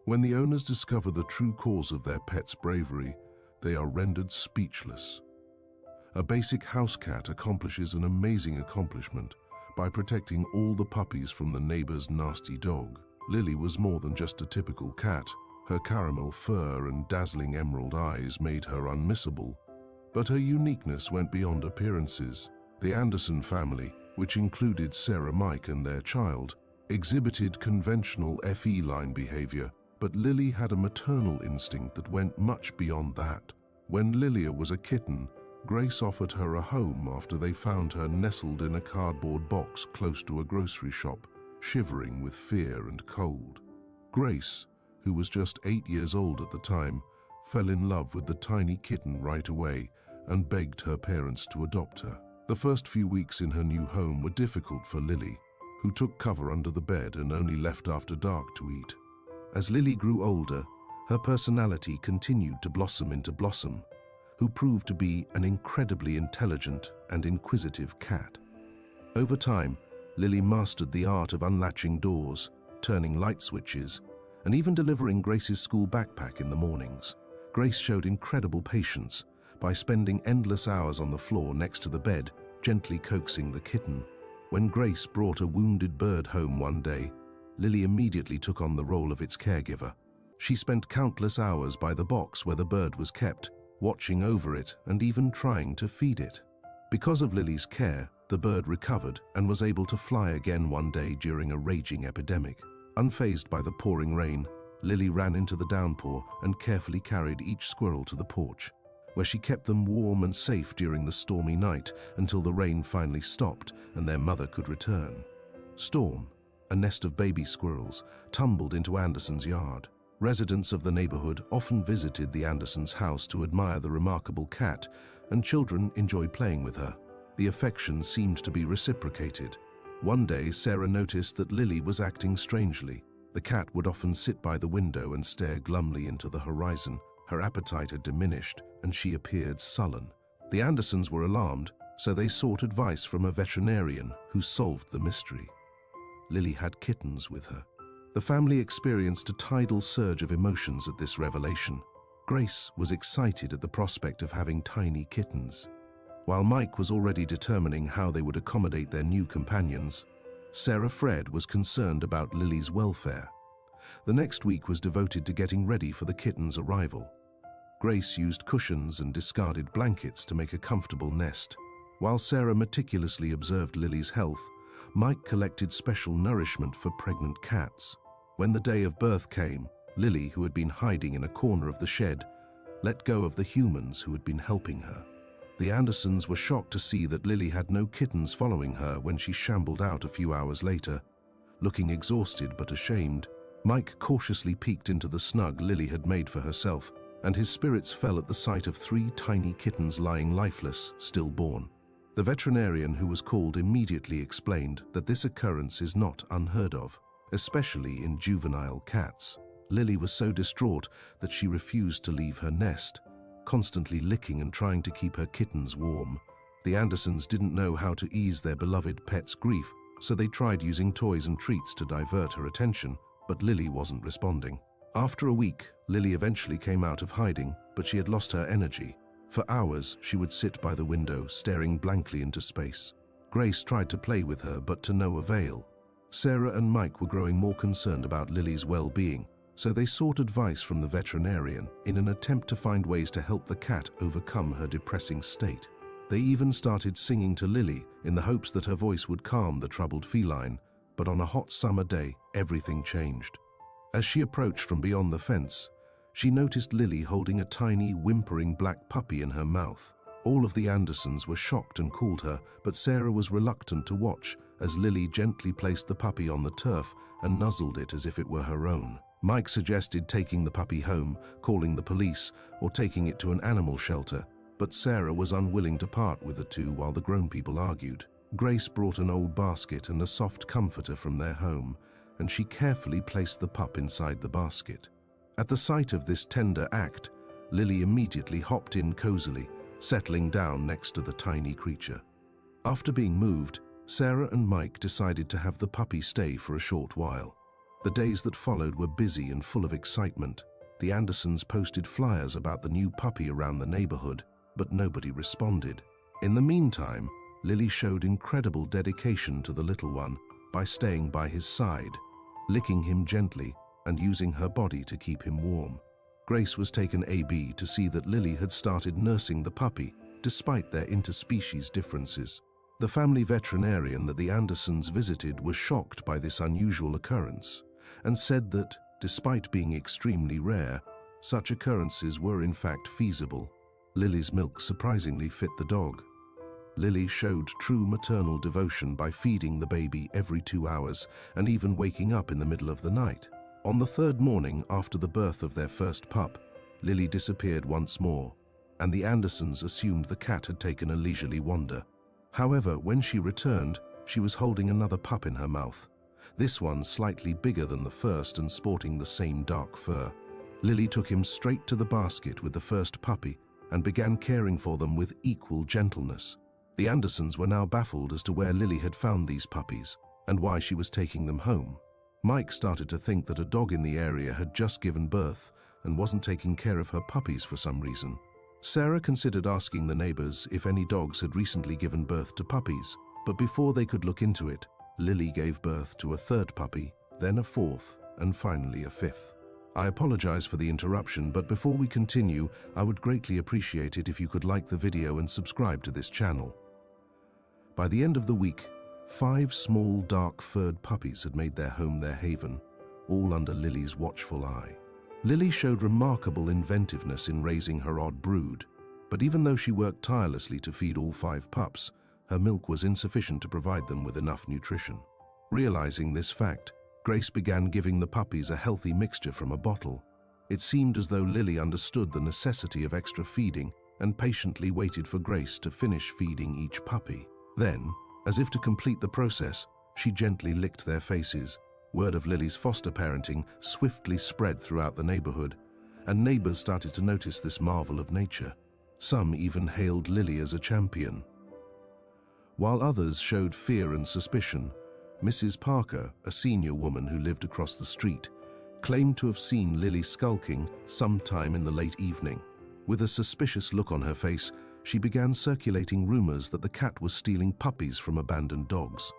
When the owners discover the true cause of their pet's bravery, they are rendered speechless. A basic house cat accomplishes an amazing accomplishment by protecting all the puppies from the neighbor's nasty dog. Lily was more than just a typical cat. Her caramel fur and dazzling emerald eyes made her unmissable. But her uniqueness went beyond appearances. The Anderson family, which included Sarah, Mike, and their child, exhibited conventional feline behavior, but Lily had a maternal instinct that went much beyond that. When Lilia was a kitten, Grace offered her a home after they found her nestled in a cardboard box close to a grocery shop, shivering with fear and cold. Grace, who was just 8 years old at the time, fell in love with the tiny kitten right away and begged her parents to adopt her. The first few weeks in her new home were difficult for Lily, who took cover under the bed and only left after dark to eat. As Lily grew older, her personality continued to blossom into Blossom, who proved to be an incredibly intelligent and inquisitive cat. Over time, Lily mastered the art of unlatching doors, turning light switches, and even delivering Grace's school backpack in the mornings. Grace showed incredible patience by spending endless hours on the floor next to the bed, gently coaxing the kitten. When Grace brought a wounded bird home one day, Lily immediately took on the role of its caregiver. She spent countless hours by the box where the bird was kept, watching over it and even trying to feed it. Because of Lily's care, the bird recovered and was able to fly again one day during a raging epidemic. Unfazed by the pouring rain, Lily ran into the downpour and carefully carried each squirrel to the porch, where she kept them warm and safe during the stormy night until the rain finally stopped and their mother could return. Storm, a nest of baby squirrels, tumbled into Anderson's yard. Residents of the neighborhood often visited the Andersons' house to admire the remarkable cat, and children enjoyed playing with her. The affection seemed to be reciprocated. One day, Sarah noticed that Lily was acting strangely. The cat would often sit by the window and stare glumly into the horizon. Her appetite had diminished, and she appeared sullen. The Andersons were alarmed, so they sought advice from a veterinarian who solved the mystery. Lily had kittens with her. The family experienced a tidal surge of emotions at this revelation. Grace was excited at the prospect of having tiny kittens. While Mike was already determining how they would accommodate their new companions, Sarah Fred was concerned about Lily's welfare. The next week was devoted to getting ready for the kittens' arrival. Grace used cushions and discarded blankets to make a comfortable nest. While Sarah meticulously observed Lily's health, Mike collected special nourishment for pregnant cats. When the day of birth came, Lily, who had been hiding in a corner of the shed, let go of the humans who had been helping her. The Andersons were shocked to see that Lily had no kittens following her when she shambled out a few hours later. Looking exhausted but ashamed, Mike cautiously peeked into the snug Lily had made for herself, and his spirits fell at the sight of 3 tiny kittens lying lifeless, stillborn. The veterinarian who was called immediately explained that this occurrence is not unheard of, especially in juvenile cats. Lily was so distraught that she refused to leave her nest, constantly licking and trying to keep her kittens warm. The Andersons didn't know how to ease their beloved pet's grief, so they tried using toys and treats to divert her attention, but Lily wasn't responding. After a week, Lily eventually came out of hiding, but she had lost her energy. For hours, she would sit by the window, staring blankly into space. Grace tried to play with her, but to no avail. Sarah and Mike were growing more concerned about Lily's well-being, so they sought advice from the veterinarian in an attempt to find ways to help the cat overcome her depressing state. They even started singing to Lily in the hopes that her voice would calm the troubled feline, but on a hot summer day, everything changed. As she approached from beyond the fence, she noticed Lily holding a tiny, whimpering black puppy in her mouth. All of the Andersons were shocked and called her, but Sarah was reluctant to watch as Lily gently placed the puppy on the turf and nuzzled it as if it were her own. Mike suggested taking the puppy home, calling the police, or taking it to an animal shelter, but Sarah was unwilling to part with the two while the grown people argued. Grace brought an old basket and a soft comforter from their home, and she carefully placed the pup inside the basket. At the sight of this tender act, Lily immediately hopped in cozily, settling down next to the tiny creature. After being moved, Sarah and Mike decided to have the puppy stay for a short while. The days that followed were busy and full of excitement. The Andersons posted flyers about the new puppy around the neighborhood, but nobody responded. In the meantime, Lily showed incredible dedication to the little one by staying by his side, licking him gently and using her body to keep him warm. Grace was taken AB to see that Lily had started nursing the puppy despite their interspecies differences. The family veterinarian that the Andersons visited was shocked by this unusual occurrence and said that, despite being extremely rare, such occurrences were in fact feasible. Lily's milk surprisingly fit the dog. Lily showed true maternal devotion by feeding the baby every 2 hours and even waking up in the middle of the night. On the third morning after the birth of their first pup, Lily disappeared once more, and the Andersons assumed the cat had taken a leisurely wander. However, when she returned, she was holding another pup in her mouth, this one slightly bigger than the first and sporting the same dark fur. Lily took him straight to the basket with the first puppy and began caring for them with equal gentleness. The Andersons were now baffled as to where Lily had found these puppies and why she was taking them home. Mike started to think that a dog in the area had just given birth and wasn't taking care of her puppies for some reason. Sarah considered asking the neighbors if any dogs had recently given birth to puppies, but before they could look into it, Lily gave birth to a third puppy, then a fourth, and finally a fifth. I apologize for the interruption, but before we continue, I would greatly appreciate it if you could like the video and subscribe to this channel. By the end of the week, 5 small dark-furred puppies had made their home their haven, all under Lily's watchful eye. Lily showed remarkable inventiveness in raising her odd brood, but even though she worked tirelessly to feed all 5 pups, her milk was insufficient to provide them with enough nutrition. Realizing this fact, Grace began giving the puppies a healthy mixture from a bottle. It seemed as though Lily understood the necessity of extra feeding and patiently waited for Grace to finish feeding each puppy. Then, as if to complete the process, she gently licked their faces. Word of Lily's foster parenting swiftly spread throughout the neighborhood, and neighbors started to notice this marvel of nature. Some even hailed Lily as a champion. While others showed fear and suspicion, Mrs. Parker, a senior woman who lived across the street, claimed to have seen Lily skulking sometime in the late evening. With a suspicious look on her face, she began circulating rumors that the cat was stealing puppies from abandoned dogs.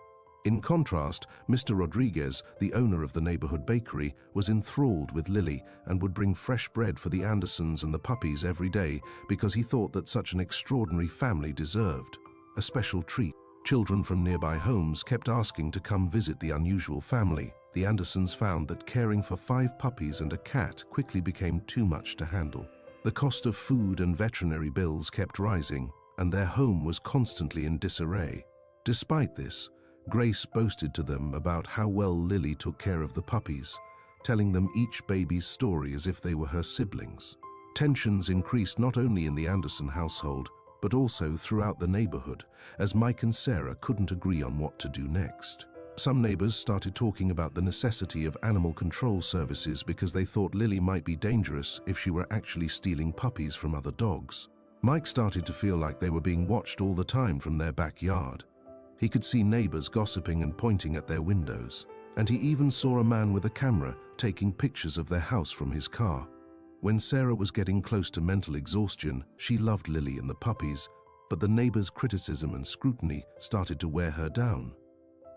In contrast, Mr. Rodriguez, the owner of the neighborhood bakery, was enthralled with Lily and would bring fresh bread for the Andersons and the puppies every day because he thought that such an extraordinary family deserved a special treat. Children from nearby homes kept asking to come visit the unusual family. The Andersons found that caring for 5 puppies and a cat quickly became too much to handle. The cost of food and veterinary bills kept rising, and their home was constantly in disarray. Despite this, Grace boasted to them about how well Lily took care of the puppies, telling them each baby's story as if they were her siblings. Tensions increased not only in the Anderson household, but also throughout the neighborhood, as Mike and Sarah couldn't agree on what to do next. Some neighbors started talking about the necessity of animal control services because they thought Lily might be dangerous if she were actually stealing puppies from other dogs. Mike started to feel like they were being watched all the time from their backyard. He could see neighbors gossiping and pointing at their windows, and he even saw a man with a camera taking pictures of their house from his car. When Sarah was getting close to mental exhaustion, she loved Lily and the puppies, but the neighbors' criticism and scrutiny started to wear her down.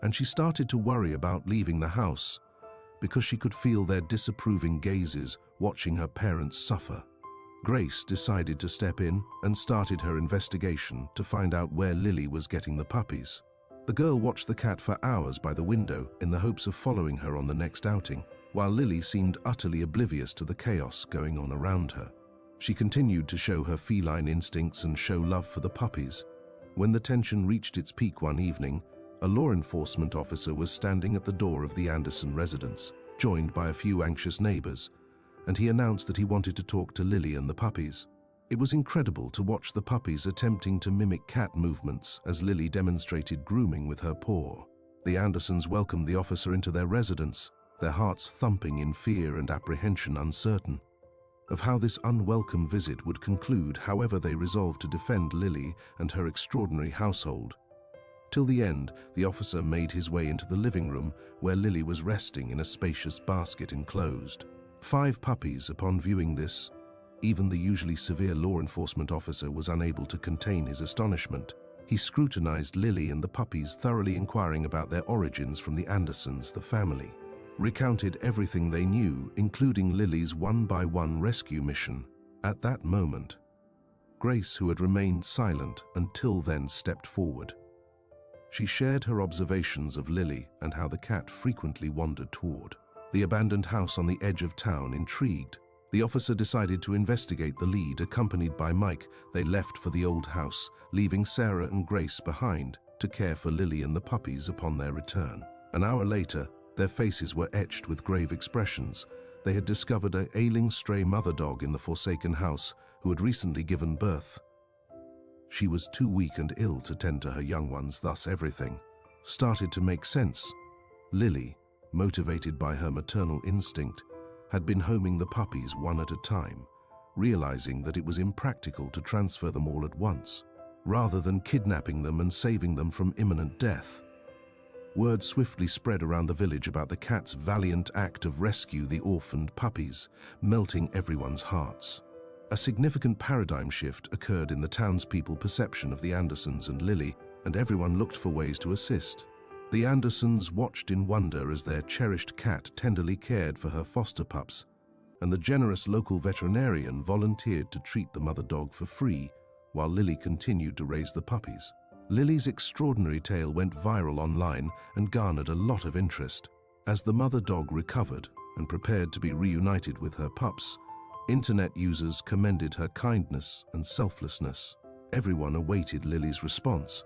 And she started to worry about leaving the house because she could feel their disapproving gazes watching her parents suffer. Grace decided to step in and started her investigation to find out where Lily was getting the puppies. The girl watched the cat for hours by the window in the hopes of following her on the next outing, while Lily seemed utterly oblivious to the chaos going on around her. She continued to show her feline instincts and show love for the puppies. When the tension reached its peak one evening, a law enforcement officer was standing at the door of the Anderson residence, joined by a few anxious neighbors, and he announced that he wanted to talk to Lily and the puppies. It was incredible to watch the puppies attempting to mimic cat movements as Lily demonstrated grooming with her paw. The Andersons welcomed the officer into their residence, their hearts thumping in fear and apprehension, uncertain of how this unwelcome visit would conclude. However, they resolved to defend Lily and her extraordinary household. Till the end, the officer made his way into the living room where Lily was resting in a spacious basket enclosed. 5 puppies. Upon viewing this, even the usually severe law enforcement officer was unable to contain his astonishment. He scrutinized Lily and the puppies, thoroughly inquiring about their origins from the Andersons, the family. Recounted everything they knew, including Lily's one-by-one rescue mission. At that moment, Grace, who had remained silent until then, stepped forward. She shared her observations of Lily and how the cat frequently wandered toward the abandoned house on the edge of town. Intrigued, the officer decided to investigate the lead. Accompanied by Mike, they left for the old house, leaving Sarah and Grace behind to care for Lily and the puppies upon their return. An hour later, their faces were etched with grave expressions. They had discovered an ailing stray mother dog in the forsaken house who had recently given birth. She was too weak and ill to tend to her young ones, thus everything started to make sense. Lily, motivated by her maternal instinct, had been homing the puppies one at a time, realizing that it was impractical to transfer them all at once. Rather than kidnapping them and saving them from imminent death, word swiftly spread around the village about the cat's valiant act of rescue the orphaned puppies, melting everyone's hearts. A significant paradigm shift occurred in the townspeople perception of the Andersons and Lily, and everyone looked for ways to assist. The Andersons watched in wonder as their cherished cat tenderly cared for her foster pups, and the generous local veterinarian volunteered to treat the mother dog for free while Lily continued to raise the puppies. Lily's extraordinary tale went viral online and garnered a lot of interest. As the mother dog recovered and prepared to be reunited with her pups, internet users commended her kindness and selflessness. Everyone awaited Lily's response,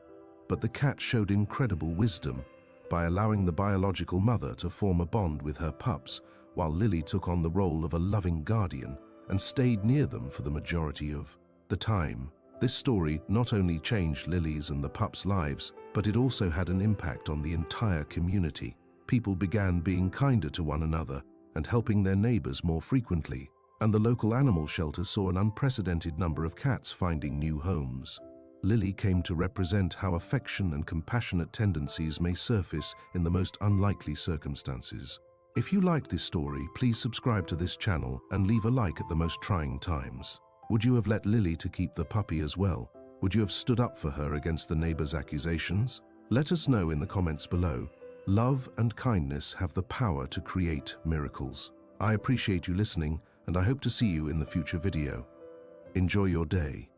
but the cat showed incredible wisdom by allowing the biological mother to form a bond with her pups, while Lily took on the role of a loving guardian and stayed near them for the majority of the time. This story not only changed Lily's and the pups' lives, but it also had an impact on the entire community. People began being kinder to one another and helping their neighbors more frequently, and the local animal shelter saw an unprecedented number of cats finding new homes. Lily came to represent how affection and compassionate tendencies may surface in the most unlikely circumstances. If you liked this story, please subscribe to this channel and leave a like at the most trying times. Would you have let Lily to keep the puppy as well? Would you have stood up for her against the neighbor's accusations? Let us know in the comments below. Love and kindness have the power to create miracles. I appreciate you listening, and I hope to see you in the future video. Enjoy your day.